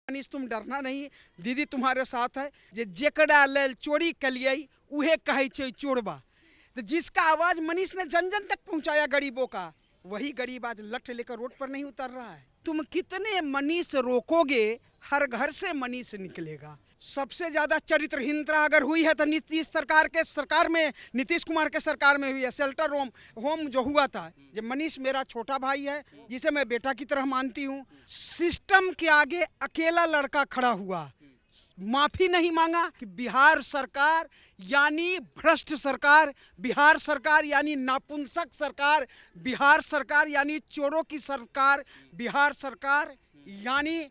मनीष तुम डरना नहीं, दीदी तुम्हारे साथ है। जेकरा लेल चोरी कलिए उहे कहे छे चोरबा। तो जिसका आवाज मनीष ने जन जन तक पहुंचाया गरीबों का, वही गरीब आज लठ लेकर रोड पर नहीं उतर रहा है। तुम कितने मनीष रोकोगे, हर घर से मनीष निकलेगा। सबसे ज्यादा चरित्रहीनता अगर हुई है तो नीतीश सरकार के सरकार में, नीतीश कुमार के सरकार में हुई है। शेल्टर होम जो हुआ था, जब मनीष मेरा छोटा भाई है जिसे मैं बेटा की तरह मानती हूँ, सिस्टम के आगे अकेला लड़का खड़ा हुआ, माफी नहीं मांगा कि बिहार सरकार यानी भ्रष्ट सरकार, बिहार सरकार यानी नापुंसक सरकार, बिहार सरकार यानी चोरों की सरकार, बिहार सरकार यानी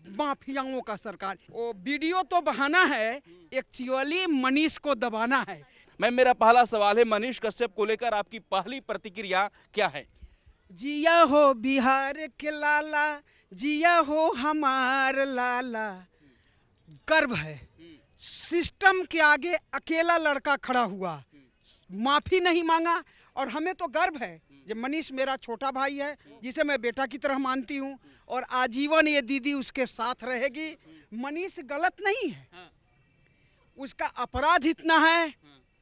माफियाओं का सरकार। वो वीडियो तो बहाना है, एक्चुअली मनीष को दबाना है। मेरा पहला सवाल है, मनीष कश्यप को लेकर आपकी पहली प्रतिक्रिया क्या है? जिया हो बिहार के लाला, जिया हो हमार लाला। गर्व है, सिस्टम के आगे अकेला लड़का खड़ा हुआ, माफी नहीं मांगा। और हमें तो गर्व है जब मनीष मेरा छोटा भाई है जिसे मैं बेटा की तरह मानती हूँ, और आजीवन ये दीदी उसके साथ रहेगी। मनीष गलत नहीं है, उसका अपराध इतना है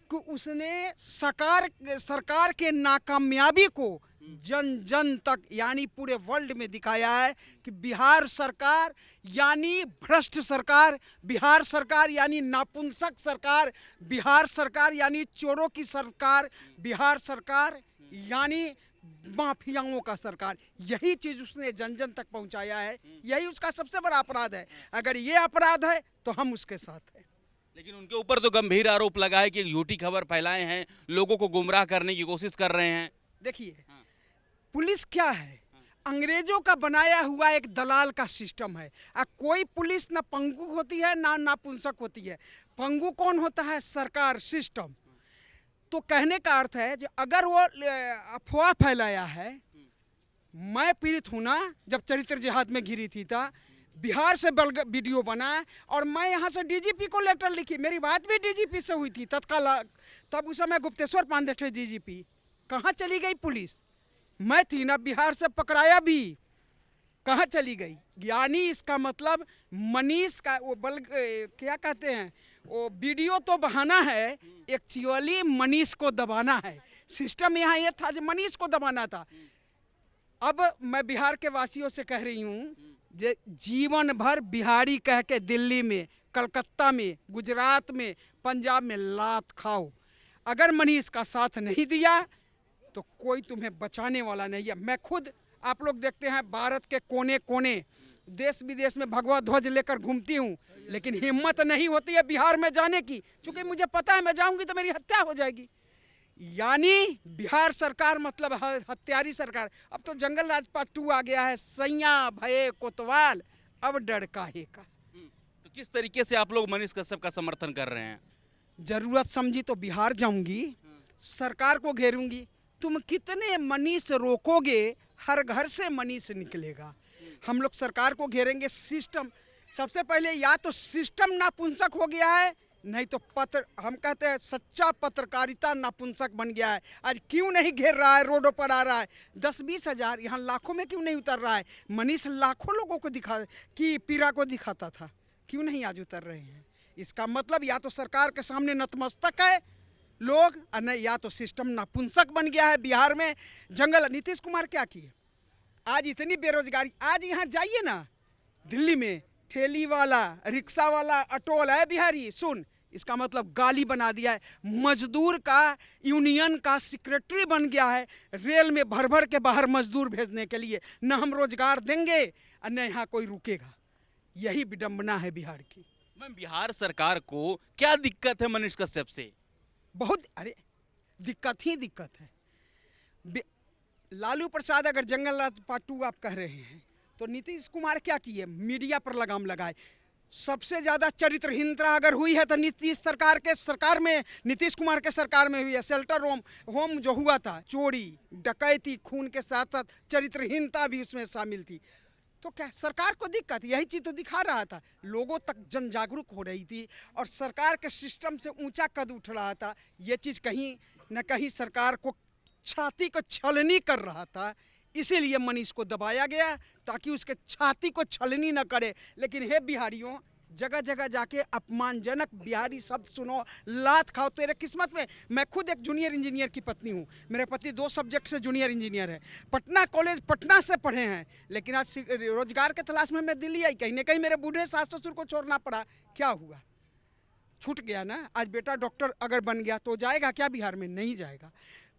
कि उसने सरकार के नाकामयाबी को जन जन तक यानी पूरे वर्ल्ड में दिखाया है कि बिहार सरकार यानी भ्रष्ट सरकार, बिहार सरकार यानी नापुंसक सरकार, बिहार सरकार यानी चोरों की सरकार, बिहार सरकार यानी माफियाओं का सरकार। यही चीज उसने जन जन तक पहुंचाया है, यही उसका सबसे बड़ा अपराध है। अगर ये अपराध है तो हम उसके साथ हैं। लेकिन उनके ऊपर तो गंभीर आरोप लगा है कि एक झूठी खबर फैलाए हैं, लोगों को गुमराह करने की कोशिश कर रहे हैं। देखिए, पुलिस क्या है? अंग्रेजों का बनाया हुआ एक दलाल का सिस्टम है। कोई पुलिस ना पंगु होती है ना नापुंसक होती है। पंगु कौन होता है? सरकार, सिस्टम। तो कहने का अर्थ है जो अगर वो अफवाह फैलाया है, मैं पीड़ित हूं ना, जब चरित्र जिहाद में घिरी थी था, बिहार से वीडियो बना और मैं यहाँ से डीजीपी को लेटर लिखी। मेरी बात भी डीजीपी से हुई थी तत्काल। तब उस समय गुप्तेश्वर पांडे थे डीजीपी। कहाँ चली गई पुलिस? मैं थी ना, बिहार से पकड़ाया भी, कहाँ चली गई? यानी इसका मतलब मनीष का वो क्या कहते हैं, वो वीडियो तो बहाना है, एक्चुअली मनीष को दबाना है। सिस्टम यहाँ ये था जो मनीष को दबाना था। अब मैं बिहार के वासियों से कह रही हूँ, जीवन भर बिहारी कह के दिल्ली में, कलकत्ता में, गुजरात में, पंजाब में लात खाओ, अगर मनीष का साथ नहीं दिया तो कोई तुम्हें बचाने वाला नहीं है। मैं खुद, आप लोग देखते हैं, भारत के कोने कोने, देश विदेश में भगवा ध्वज लेकर घूमती हूँ, लेकिन हिम्मत नहीं होती है बिहार में जाने की, क्योंकि मुझे पता है मैं जाऊंगी तो मेरी हत्या हो जाएगी। यानी बिहार सरकार मतलब हत्यारी सरकार। अब तो जंगल राज पार्ट 2 आ गया है, सैया भये कोतवाल, अब डर काहे का। तो किस तरीके से आप लोग मनीष कश्यप का समर्थन कर रहे हैं? जरूरत समझी तो बिहार जाऊंगी, सरकार को घेरूंगी। तुम कितने मनीष रोकोगे, हर घर से मनीष निकलेगा। हम लोग सरकार को घेरेंगे। सिस्टम सबसे पहले, या तो सिस्टम नापुंसक हो गया है, नहीं तो हम कहते हैं सच्चा पत्रकारिता नापुंसक बन गया है। आज क्यों नहीं घेर रहा है, रोडों पर आ रहा है? 10-20 हजार, यहाँ लाखों में क्यों नहीं उतर रहा है? मनीष लाखों लोगों को पीड़ा को दिखाता था, क्यों नहीं आज उतर रहे हैं? इसका मतलब या तो सरकार के सामने नतमस्तक है लोग, नहीं या तो सिस्टम नापुंसक बन गया है। बिहार में जंगल, नीतीश कुमार क्या किए? आज इतनी बेरोजगारी, आज यहाँ जाइए ना दिल्ली में, ठेली वाला, रिक्शा वाला, ऑटो वाला है बिहारी। सुन, इसका मतलब गाली बना दिया है। मजदूर का यूनियन का सेक्रेटरी बन गया है, रेल में भर भर के बाहर मजदूर भेजने के लिए। न हम रोजगार देंगे और न यहाँ कोई रुकेगा। यही विडंबना है बिहार की। मैम, बिहार सरकार को क्या दिक्कत है मनीष कश्यप से? बहुत, अरे दिक्कत ही दिक्कत है। लालू प्रसाद अगर जंगल राज पार्ट 2 आप कह रहे हैं, तो नीतीश कुमार क्या किए? मीडिया पर लगाम लगाए। सबसे ज्यादा चरित्रहीनता अगर हुई है तो नीतीश सरकार के सरकार में, नीतीश कुमार के सरकार में हुई है। शेल्टर होम जो हुआ था, चोरी डकैती, खून के साथ साथ चरित्रहीनता भी उसमें शामिल थी। तो क्या सरकार को दिक्कत? यही चीज तो दिखा रहा था, लोगों तक जन जागरूक हो रही थी और सरकार के सिस्टम से ऊंचा कद उठ रहा था। ये चीज कहीं न कहीं सरकार को छाती को छलनी कर रहा था। इसीलिए मनीष को दबाया गया ताकि उसके छाती को छलनी न करे। लेकिन हे बिहारियों, जगह जगह जाके अपमानजनक बिहारी शब्द सुनो, लात खाओ। तेरे किस्मत में, मैं खुद एक जूनियर इंजीनियर की पत्नी हूँ, मेरे पति 2 सब्जेक्ट से जूनियर इंजीनियर है, पटना कॉलेज पटना से पढ़े हैं, लेकिन आज रोजगार के तलाश में मैं दिल्ली आई। कहीं ना कहीं मेरे बूढ़े सास ससुर को छोड़ना पड़ा। क्या हुआ? छूट गया ना। आज बेटा डॉक्टर अगर बन गया तो जाएगा क्या बिहार में? नहीं जाएगा।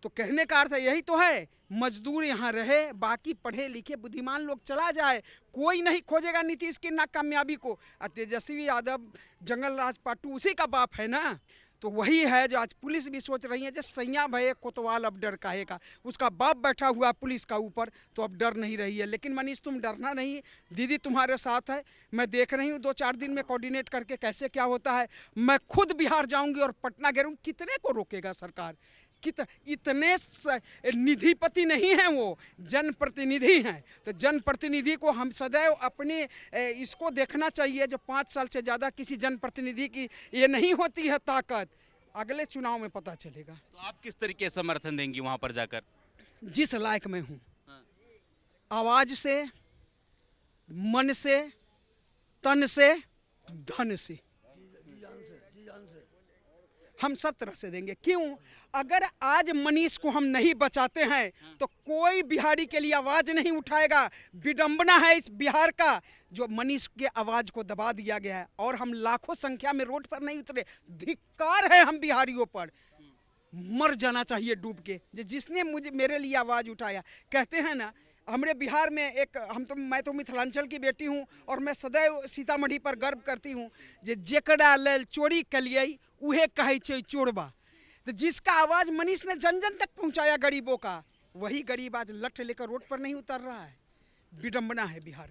तो कहने का अर्थ यही तो है, मजदूर यहाँ रहे, बाकी पढ़े लिखे बुद्धिमान लोग चला जाए। कोई नहीं खोजेगा नीतीश की नाकामयाबी को। तेजस्वी यादव, जंगल राज पाटू उसी का बाप है ना। तो वही है जो आज पुलिस भी सोच रही है, जो सैया भये कोतवाल अब डर काहे का। उसका बाप बैठा हुआ पुलिस का ऊपर, तो अब डर नहीं रही है। लेकिन मनीष तुम डरना नहीं, दीदी तुम्हारे साथ है। मैं देख रही हूँ 2-4 दिन में कोऑर्डिनेट करके कैसे क्या होता है। मैं खुद बिहार जाऊंगी और पटना घेरूंगी। कितने को रोकेगा सरकार? इतने निधिपति नहीं हैं, वो जनप्रतिनिधि हैं। तो जनप्रतिनिधि को हम सदैव अपने इसको देखना चाहिए, जो 5 साल से ज़्यादा किसी जनप्रतिनिधि की ये नहीं होती है ताकत। अगले चुनाव में पता चलेगा। तो आप किस तरीके से समर्थन देंगी वहां पर जाकर? जिस लायक मैं हूँ, आवाज से, मन से, तन से, धन से, हम सब तरह से देंगे। क्यों? अगर आज मनीष को हम नहीं बचाते हैं तो कोई बिहारी के लिए आवाज नहीं उठाएगा। विडंबना है इस बिहार का, जो मनीष के आवाज को दबा दिया गया है और हम लाखों संख्या में रोड पर नहीं उतरे। धिक्कार है हम बिहारियों पर। मर जाना चाहिए डूब के, जिसने मेरे लिए आवाज उठाया। कहते हैं ना, हमारे बिहार में एक मैं तो मिथिलांचल की बेटी हूँ और मैं सदैव सीतामढ़ी पर गर्व करती हूँ। जेकरा लेल चोरी कलिए उहे कहे छै चोरबा। तो जिसका आवाज मनीष ने जन जन तक पहुंचाया गरीबों का, वही गरीब आज लठ लेकर रोड पर नहीं उतर रहा है। विडंबना है बिहार।